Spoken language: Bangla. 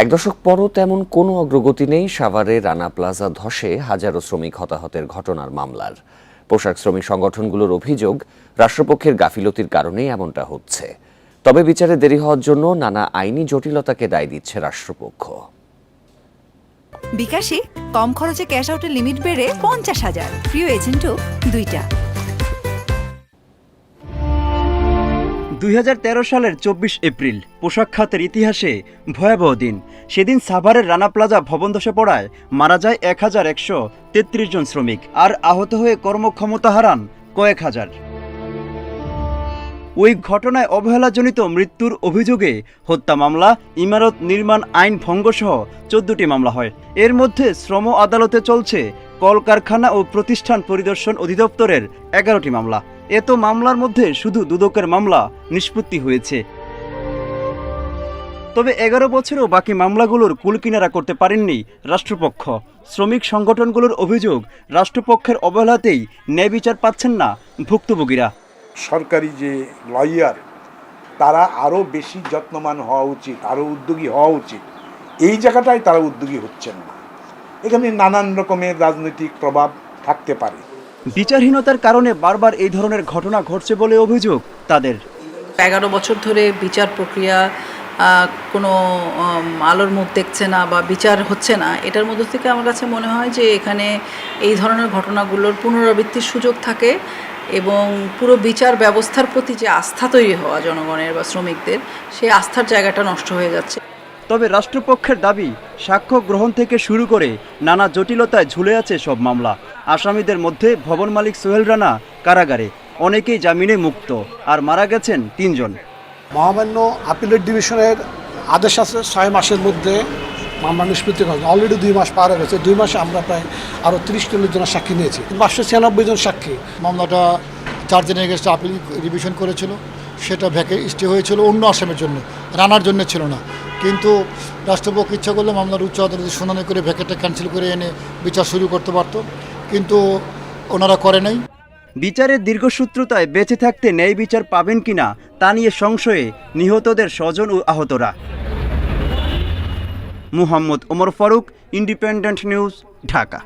এক দশক পরও তেমন কোনো অগ্রগতি নেই সাভারে রানা প্লাজা ধসে হাজারো শ্রমিক হতাহতের ঘটনার মামলার। পোশাক শ্রমিক সংগঠনগুলোর অভিযোগ, রাষ্ট্রপক্ষের গাফিলতির কারণেই এমনটা হচ্ছে। তবে বিচারে দেরি হওয়ার জন্য নানা আইনি জটিলতাকে দায় দিচ্ছে রাষ্ট্রপক্ষ। বিকাশে কম খরচে ক্যাশ আউটের লিমিট বেড়ে 50,000, প্রিয় এজেন্টও 2টা। 2013 সালের 24 এপ্রিল পোশাক খাতের ইতিহাসে ভয়াবহ দিন। সেদিন সাভারের রানা প্লাজা ভবন ধসে পড়ায় মারা যায় 1133 জন শ্রমিক, আর আহত হয়ে কর্মক্ষমতা হারান কয়েক হাজার। ওই ঘটনায় অবহেলাজনিত মৃত্যুর অভিযোগে হত্যা মামলা, ইমারত নির্মাণ আইন ভঙ্গসহ 14টি মামলা হয়। এর মধ্যে শ্রম আদালতে চলছে কলকারখানা ও প্রতিষ্ঠান পরিদর্শন অধিদপ্তরের 11টি মামলা। এত মামলার মধ্যে শুধু দুদকের মামলা নিষ্পত্তি হয়েছে। তবে 11 বছরেও বাকি মামলাগুলোর কুলকিনারা করতে পারেননি রাষ্ট্রপক্ষ। শ্রমিক সংগঠনগুলোর অভিযোগ, রাষ্ট্রপক্ষের অবহেলাতেই ন্যায় বিচার পাচ্ছেন না ভুক্তভোগীরা। সরকারি যে লয়ার, তারা আরও বেশি যত্নবান হওয়া উচিত, আরও উদ্যোগী হওয়া উচিত। এই জায়গাটায় তারা উদ্যোগী হচ্ছেন না। এখানে নানান রকমের রাজনৈতিক প্রভাব থাকতে পারে। বিচারহীনতার কারণে বারবার এই ধরনের ঘটনা ঘটছে বলে অভিযোগ তাদের। 11 বছর ধরে বিচার প্রক্রিয়া কোনো আলোর মুখ দেখছে না বা বিচার হচ্ছে না, এটার মধ্যে থেকে আমার কাছে মনে হয় যে এখানে এই ধরনের ঘটনাগুলোর পুনরাবৃত্তির সুযোগ থাকে এবং পুরো বিচার ব্যবস্থার প্রতি যে আস্থা তৈরি হওয়া জনগণের বা শ্রমিকদের, সেই আস্থার জায়গাটা নষ্ট হয়ে যাচ্ছে। তবে রাষ্ট্রপক্ষের দাবি, সাক্ষ্য গ্রহণ থেকে শুরু করে নানা জটিলতায় ঝুলে আছে সব মামলা। আসামিদের মধ্যে ভবন মালিক সোহেল রানা কারাগারে, অনেকেই জামিনে মুক্ত, আর মারা গেছেন 3 জন। মহামান্য আপিলেট ডিভিশনের আদেশ আছে 6 মাসের মধ্যে মামলা নিষ্পত্তি করা। অলরেডি 2 মাস পার হয়ে গেছে। 2 মাসে আমরা প্রায় আরও 30-40 জনের সাক্ষী নিয়েছি, 596 জন সাক্ষী। মামলাটা 4 দিনের এগেস্টে আপিল রিভিশন করেছিল, সেটা স্টে হয়েছিল অন্য আসামের জন্য, রানার জন্য ছিল না। কিন্তু রাষ্ট্রপক্ষ ইচ্ছা করলে মামলার উচ্চ আদালতে শুনানি করে ভ্যাকেটটা ক্যান্সেল করে এনে বিচার শুরু করতে পারত, কিন্তু ওনারা করে নাই। বিচারের দীর্ঘসূত্রতায় বেঁচে থাকতে ন্যায় বিচার পাবেন কিনা তা নিয়ে সংশয়ে নিহতদের স্বজন ও আহতরা। Muhammad Omar Faruk, Independent News, Dhaka.